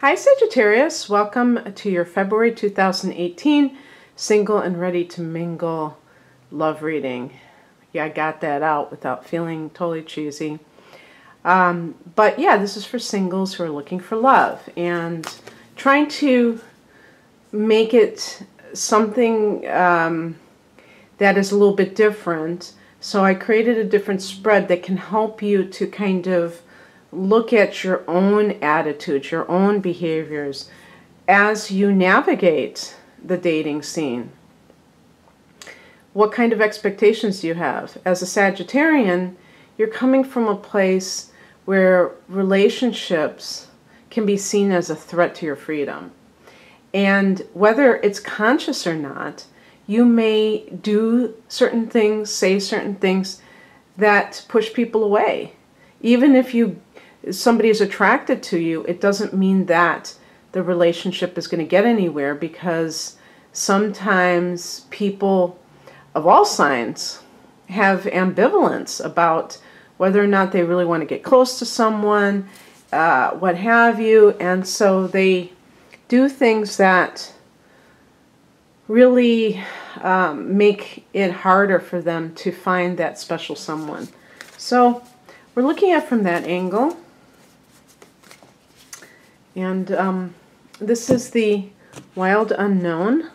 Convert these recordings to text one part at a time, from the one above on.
Hi Sagittarius, welcome to your February 2018 single and ready to mingle love reading. Yeah, I got that out without feeling totally cheesy. But yeah, this is for singles who are looking for love and trying to make it something that is a little bit different. So I created a different spread that can help you to kind of look at your own attitudes, your own behaviors as you navigate the dating scene. What kind of expectations do you have? As a Sagittarian, you're coming from a place where relationships can be seen as a threat to your freedom. And whether it's conscious or not, you may do certain things, say certain things that push people away. Even if somebody is attracted to you, it doesn't mean that the relationship is going to get anywhere, because sometimes people of all signs have ambivalence about whether or not they really want to get close to someone, what have you, and so they do things that really make it harder for them to find that special someone. So we're looking at from that angle. And this is the Wild Unknown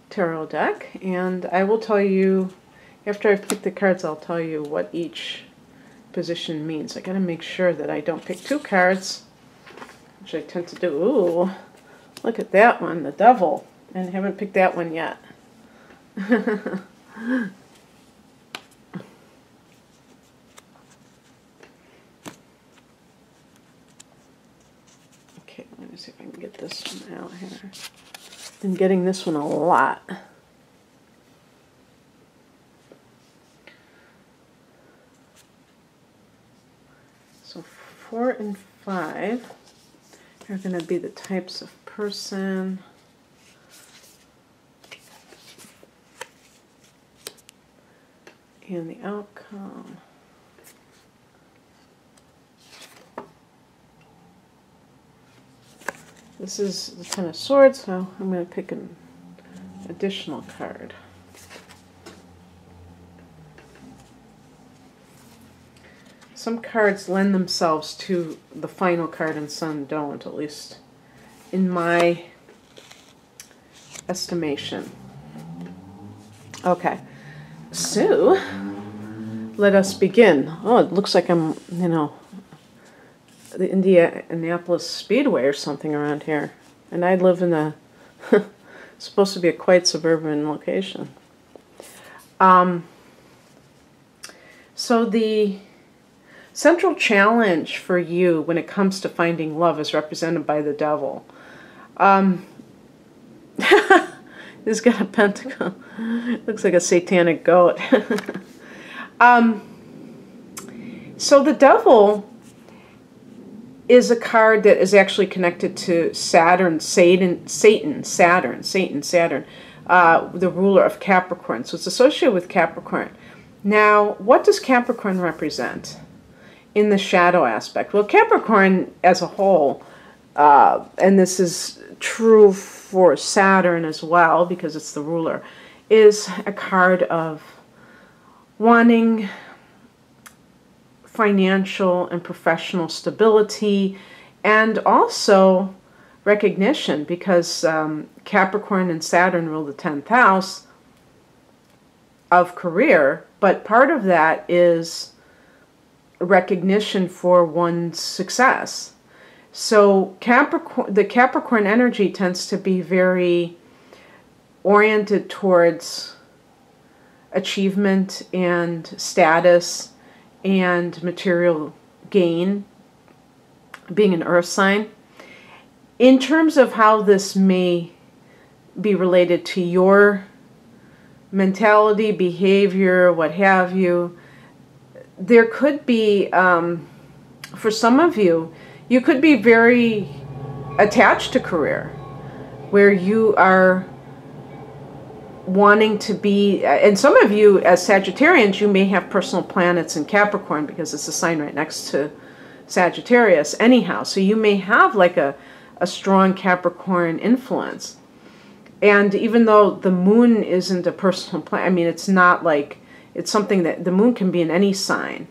Tarot deck. And I will tell you, after I've picked the cards, I'll tell you what each position means. I got to make sure that I don't pick two cards, which I tend to do. Ooh, look at that one, the Devil. And I haven't picked that one yet. Okay, let me see if I can get this one out here. Been getting this one a lot. So 4 and 5 are going to be the types of person. And the outcome. This is the Ten of Swords, so I'm going to pick an additional card. Some cards lend themselves to the final card and some don't, at least in my estimation. Okay, so let us begin. Oh, it looks like I'm, the Indianapolis Speedway or something around here. And I live in a, supposed to be a quite suburban location. So the central challenge for you when it comes to finding love is represented by the Devil. He's got a pentacle. Looks like a satanic goat. So the Devil is a card that is actually connected to Saturn, the ruler of Capricorn. So it's associated with Capricorn. Now, what does Capricorn represent in the shadow aspect? Well, Capricorn as a whole, and this is true for Saturn as well because it's the ruler, is a card of wanting financial and professional stability, and also recognition, because Capricorn and Saturn rule the 10th house of career, but part of that is recognition for one's success. So the Capricorn energy tends to be very oriented towards achievement and status and material gain, being an earth sign. In terms of how this may be related to your mentality, behavior, what have you, there could be, for some of you, you could be very attached to career, where you are wanting to be, and some of you as Sagittarians, you may have personal planets in Capricorn because it's a sign right next to Sagittarius anyhow. So you may have like a a strong Capricorn influence. And even though the moon isn't a personal planet, I mean, it's not like, it's something that the moon can be in any sign,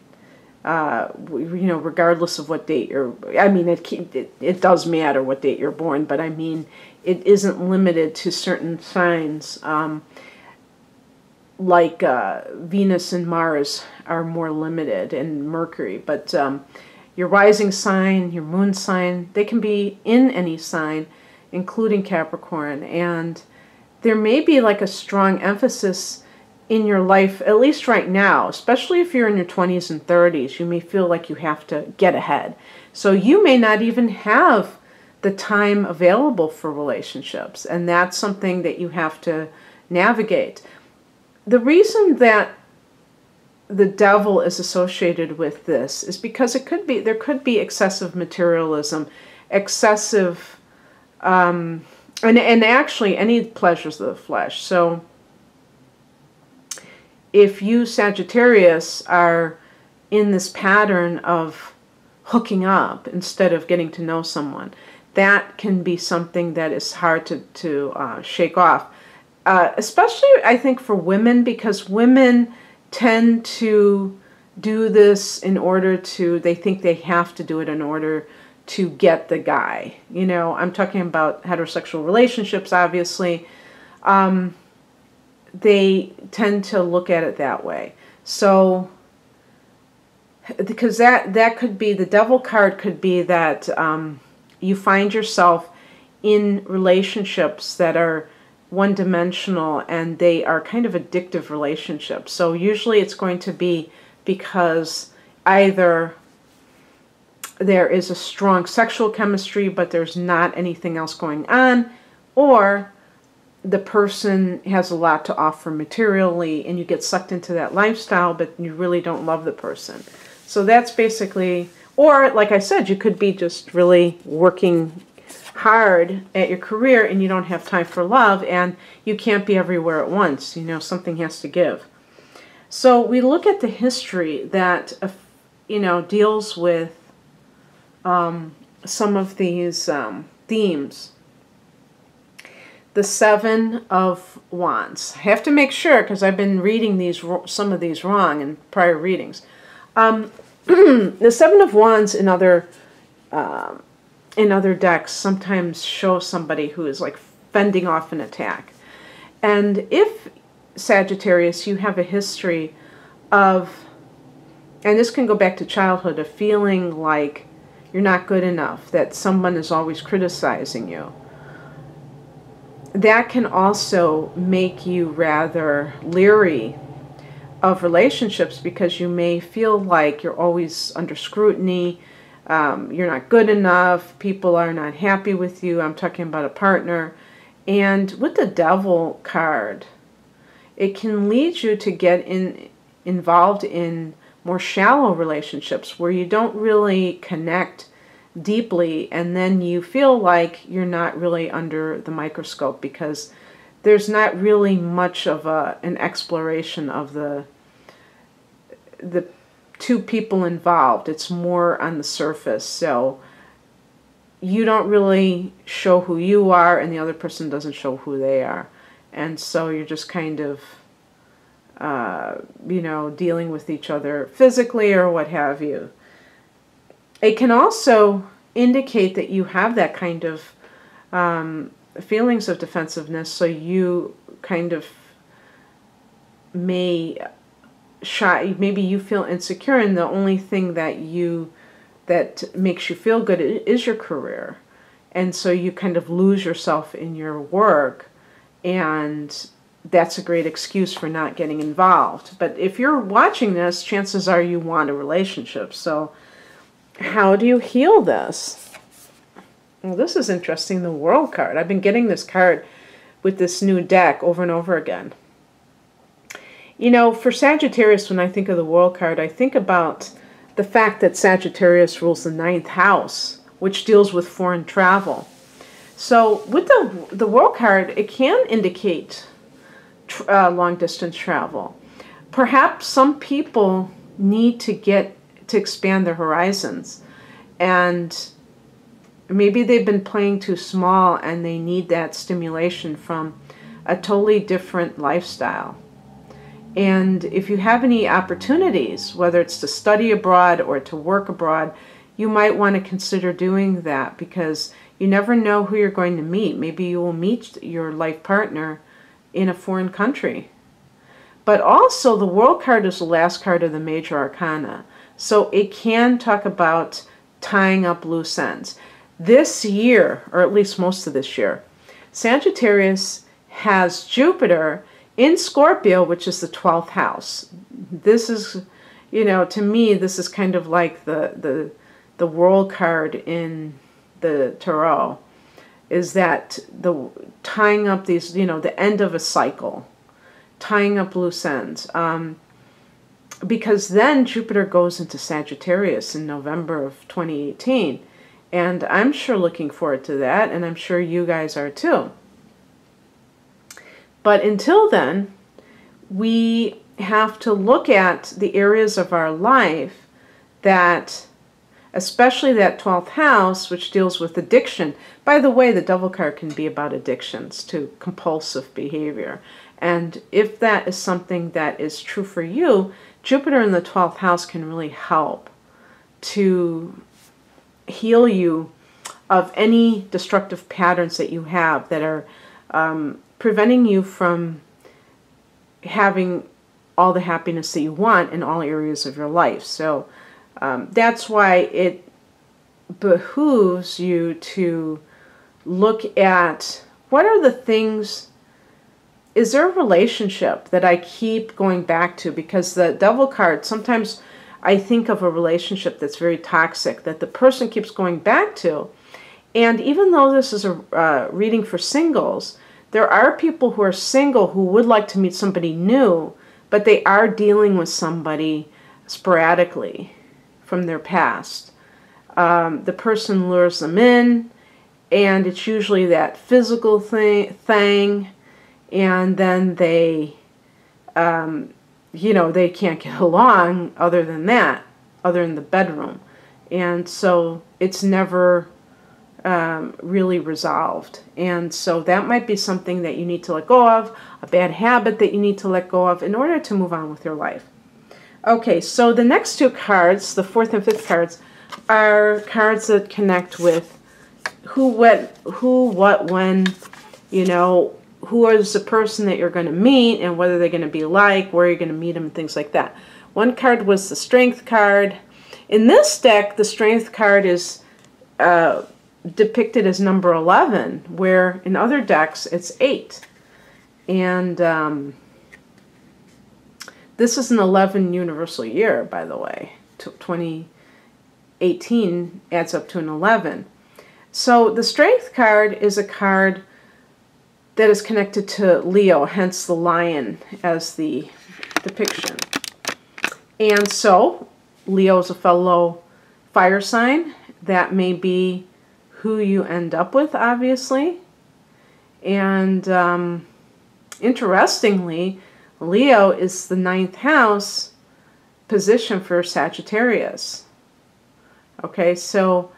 you know, regardless of what date you're, I mean, it does matter what date you're born, but I mean, it isn't limited to certain signs, like Venus and Mars are more limited, and Mercury, but your rising sign, your moon sign, they can be in any sign, including Capricorn, and there may be like a strong emphasis in your life, at least right now, especially if you're in your 20s and 30s, you may feel like you have to get ahead. So you may not even have the time available for relationships, and that's something that you have to navigate. The reason that the devil is associated with this is because there could be excessive materialism, excessive, and actually any pleasures of the flesh. So if you, Sagittarius, are in this pattern of hooking up instead of getting to know someone, that can be something that is hard to shake off. Especially, I think, for women, because women tend to do this in order to, they think they have to do it in order to get the guy. You know, I'm talking about heterosexual relationships, obviously. They tend to look at it that way. So, because that could be, the devil card could be that you find yourself in relationships that are one-dimensional, and they are kind of addictive relationships. So usually it's going to be because either there is a strong sexual chemistry, but there's not anything else going on, or the person has a lot to offer materially, and you get sucked into that lifestyle, but you really don't love the person. So that's basically, or like I said, you could be just really working hard at your career and you don't have time for love, and you can't be everywhere at once. You know, something has to give. So we look at the history that, you know, deals with some of these themes. The Seven of Wands. I have to make sure, because I've been reading some of these wrong in prior readings. The Seven of Wands in other decks sometimes show somebody who is like fending off an attack. And if, Sagittarius, you have a history of, and this can go back to childhood, of feeling like you're not good enough, that someone is always criticizing you, that can also make you rather leery of relationships, because you may feel like you're always under scrutiny, you're not good enough, people are not happy with you. I'm talking about a partner. And with the Devil card, it can lead you to get involved in more shallow relationships where you don't really connect deeply, and then you feel like you're not really under the microscope because there's not really much of an exploration of the two people involved. It's more on the surface. So you don't really show who you are, and the other person doesn't show who they are. And so you're just kind of, you know, dealing with each other physically or what have you. It can also indicate that you have that kind of feelings of defensiveness, so you kind of may maybe you feel insecure, and the only thing that makes you feel good is your career. And so you kind of lose yourself in your work, and that's a great excuse for not getting involved. But if you're watching this, chances are you want a relationship. So how do you heal this? Well, this is interesting, the World card. I've been getting this card with this new deck over and over again. You know, for Sagittarius, when I think of the World card, I think about the fact that Sagittarius rules the 9th house, which deals with foreign travel. So with the World card, it can indicate long-distance travel. Perhaps some people need to expand their horizons and maybe they've been playing too small and they need that stimulation from a totally different lifestyle. And if you have any opportunities, whether it's to study abroad or to work abroad, you might want to consider doing that, because you never know who you're going to meet. Maybe you will meet your life partner in a foreign country. But also, the World card is the last card of the major arcana. So it can talk about tying up loose ends. This year, or at least most of this year, Sagittarius has Jupiter in Scorpio, which is the 12th house. This is, you know, to me, this is kind of like the World card in the Tarot, is that the tying up these, you know, the end of a cycle, tying up loose ends. Because then Jupiter goes into Sagittarius in November of 2018. And I'm sure looking forward to that, and I'm sure you guys are too. But until then, we have to look at the areas of our life that, especially that 12th house, which deals with addiction. By the way, the Devil card can be about addictions to compulsive behavior. And if that is something that is true for you, Jupiter in the 12th house can really help to heal you of any destructive patterns that you have that are preventing you from having all the happiness that you want in all areas of your life. So that's why it behooves you to look at what are the things. Is there a relationship that I keep going back to? Because the Devil card, sometimes I think of a relationship that's very toxic, that the person keeps going back to. And even though this is a reading for singles, there are people who are single who would like to meet somebody new, but they are dealing with somebody sporadically from their past. The person lures them in, and it's usually that physical thing, and then they, you know, they can't get along other than that, other than the bedroom. And so it's never really resolved. And so that might be something that you need to let go of, a bad habit that you need to let go of in order to move on with your life. Okay, so the next two cards, the 4th and 5th cards, are cards that connect with who, what, when, you know, who is the person that you're going to meet and whether they're going to be like, where you're going to meet them, and things like that. One card was the Strength card. In this deck, the Strength card is depicted as number 11, where in other decks it's 8. And this is an 11 universal year, by the way. 2018 adds up to an 11. So the Strength card is a card that is connected to Leo, hence the lion as the depiction. And so Leo is a fellow fire sign. That may be who you end up with, obviously. And interestingly, Leo is the 9th house position for Sagittarius. Okay, so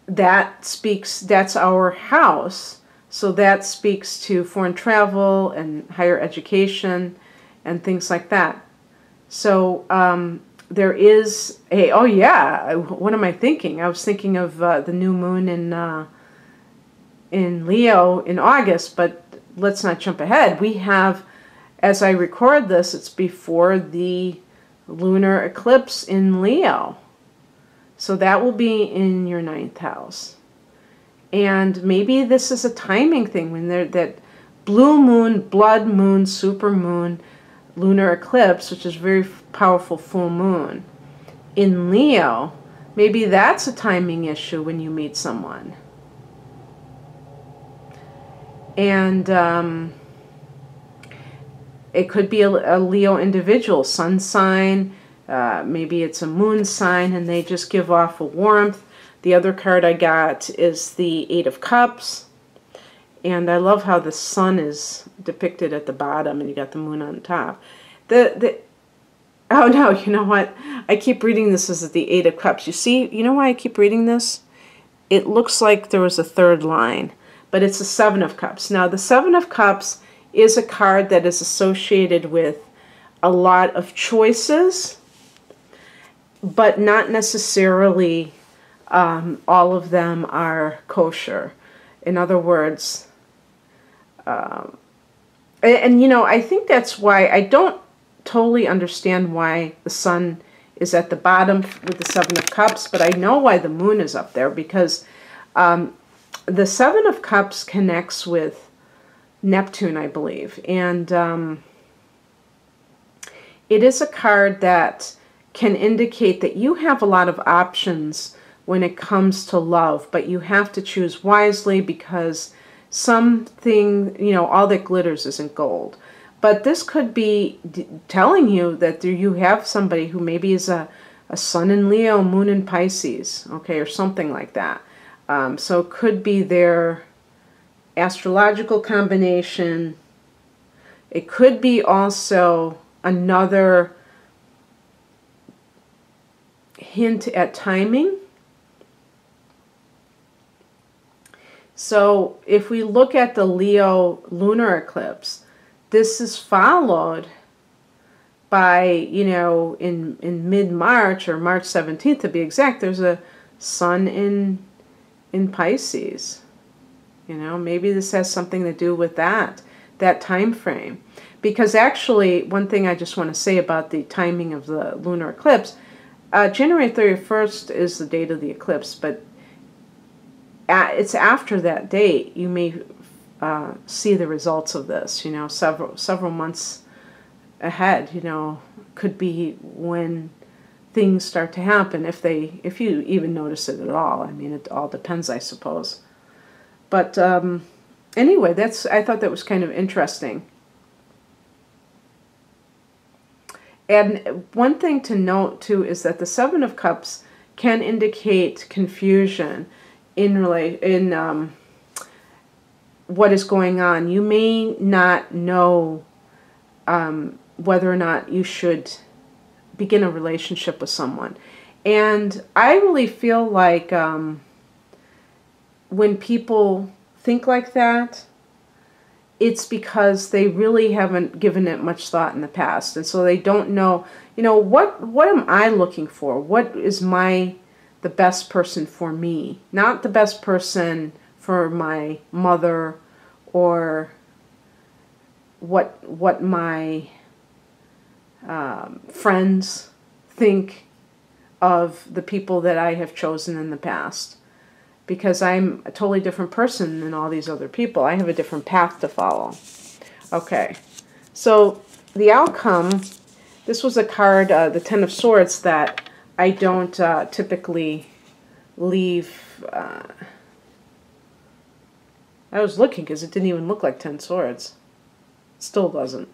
that speaks, that's our house. So that speaks to foreign travel and higher education and things like that. So there is a, oh yeah, what am I thinking? I was thinking of the new moon in Leo in August, but let's not jump ahead. We have, as I record this, it's before the lunar eclipse in Leo. So that will be in your 9th house. And maybe this is a timing thing when there that blue moon, blood moon, super moon, lunar eclipse, which is very powerful full moon in Leo. Maybe that's a timing issue when you meet someone. And it could be a Leo individual, sun sign. Maybe it's a moon sign, and they just give off a warmth. The other card I got is the 8 of Cups. And I love how the sun is depicted at the bottom and you got the moon on top. Oh no, you know what? I keep reading this as the 8 of Cups. You see, you know why I keep reading this? it looks like there was a third line, but it's the Seven of Cups. Now, the Seven of Cups is a card that is associated with a lot of choices, but not necessarily all of them are kosher. In other words, and you know, I think that's why I don't totally understand why the sun is at the bottom with the Seven of Cups, but I know why the moon is up there, because the Seven of Cups connects with Neptune, I believe, and it is a card that can indicate that you have a lot of options when it comes to love, but you have to choose wisely, because something, you know, all that glitters isn't gold. But this could be telling you that you have somebody who maybe is a sun in Leo, moon in Pisces, okay, or something like that. So it could be their astrological combination. It could be also another hint at timing. So if we look at the Leo lunar eclipse, this is followed by, you know, in mid-March, or March 17th to be exact, there's a sun in Pisces. You know, maybe this has something to do with that time frame. Because actually, one thing I just want to say about the timing of the lunar eclipse, January 31st is the date of the eclipse, but it's after that date you may see the results of this, you know, several months ahead, you know, could be when things start to happen, if you even notice it at all. I mean, it all depends, I suppose. But anyway, I thought that was kind of interesting. And one thing to note too is that the Seven of Cups can indicate confusion in what is going on. You may not know whether or not you should begin a relationship with someone. And I really feel like when people think like that, it's because they really haven't given it much thought in the past. And so they don't know, you know, what am I looking for? What is the best person for me? Not the best person for my mother, or what my friends think of the people that I have chosen in the past. Because I'm a totally different person than all these other people. I have a different path to follow. Okay, so the outcome, this was a card, the Ten of Swords, that I don't typically leave. I was looking because it didn't even look like 10 swords. It still doesn't.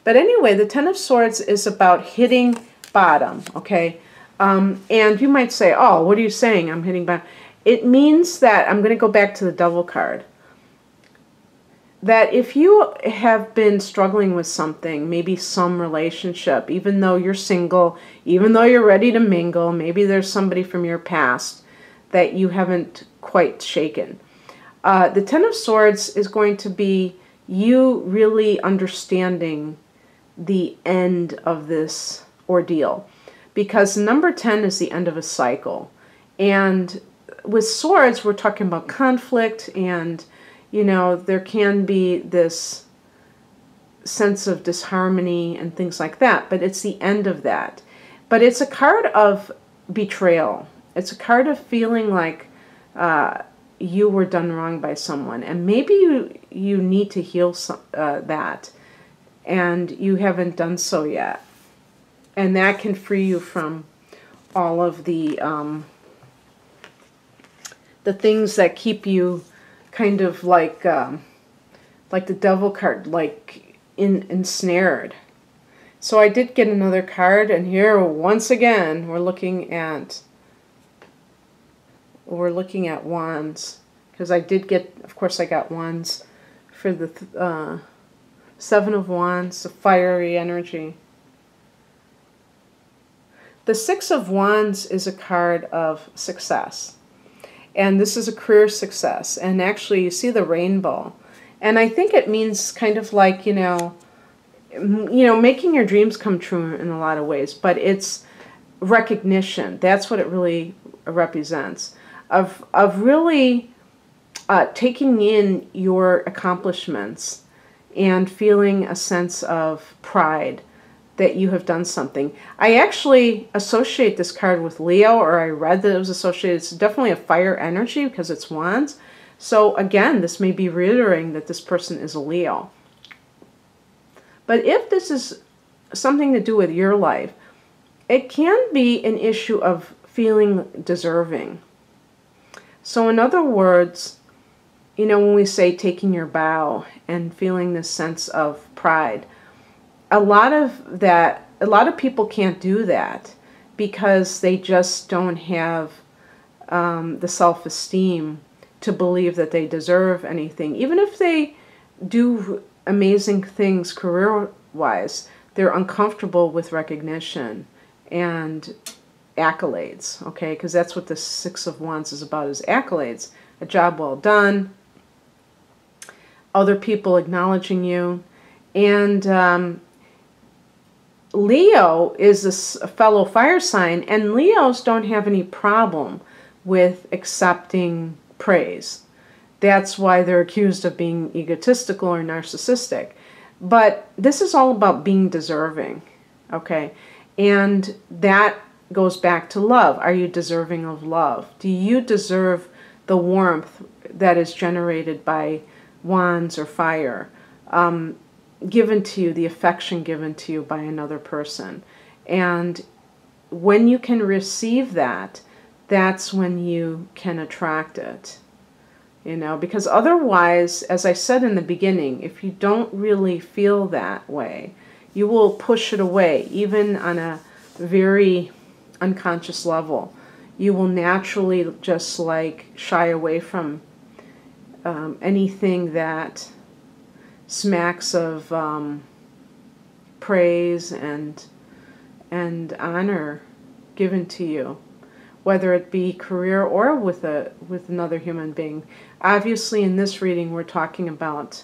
But anyway, the Ten of Swords is about hitting bottom, okay? And you might say, oh, what are you saying? I'm hitting bottom. It means that, I'm going to go back to the Devil card, that if you have been struggling with something, maybe some relationship, even though you're single, even though you're ready to mingle, maybe there's somebody from your past that you haven't quite shaken. The Ten of Swords is going to be you really understanding the end of this ordeal. Because number 10 is the end of a cycle. And with swords, we're talking about conflict, and, you know, there can be this sense of disharmony and things like that, but it's the end of that. But it's a card of betrayal. It's a card of feeling like you were done wrong by someone, and maybe you need to heal that, and you haven't done so yet. And that can free you from all of the things that keep you kind of like the Devil card, like ensnared. So I did get another card, and here once again we're looking at wands, because I did get, of course I got wands for the Seven of Wands, the fiery energy. The Six of Wands is a card of success. And this is a career success. And actually, you see the rainbow. And I think it means kind of like, making your dreams come true in a lot of ways. But it's recognition. That's what it really represents. Of really taking in your accomplishments and feeling a sense of pride that you have done something. I actually associate this card with Leo, or I read that it was associated. It's definitely a fire energy because it's wands. So again, this may be reiterating that this person is a Leo. But if this is something to do with your life, it can be an issue of feeling deserving. So in other words, when we say taking your bow and feeling this sense of pride, a lot of people can't do that because they just don't have the self-esteem to believe that they deserve anything. Even if they do amazing things career-wise, they're uncomfortable with recognition and accolades, okay? Because that's what the Six of Wands is about, is accolades. A job well done, other people acknowledging you. And Leo is a fellow fire sign, and Leos don't have any problem with accepting praise. That's why they're accused of being egotistical or narcissistic. But this is all about being deserving, okay? And that goes back to love. Are you deserving of love? Do you deserve the warmth that is generated by wands or fire, given to you, the affection given to you by another person? And when you can receive that, that's when you can attract it. Because otherwise, as I said in the beginning, if you don't really feel that way, you will push it away, even on a very unconscious level. You will naturally just shy away from anything that smacks of praise and honor given to you, whether it be career or with another human being. Obviously, in this reading, we're talking about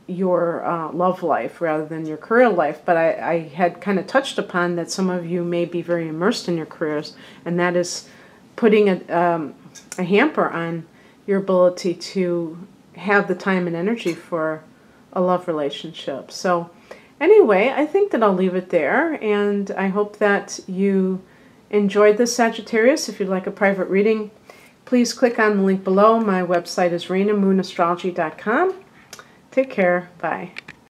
your love life rather than your career life, but I had kind of touched upon that some of you may be very immersed in your careers, and that is putting a hamper on your ability to have the time and energy for a love relationship. So anyway, I think that I'll leave it there, and I hope that you enjoyed this, Sagittarius. If you'd like a private reading, please click on the link below. My website is rainamoon.astrology.com. Take care. Bye.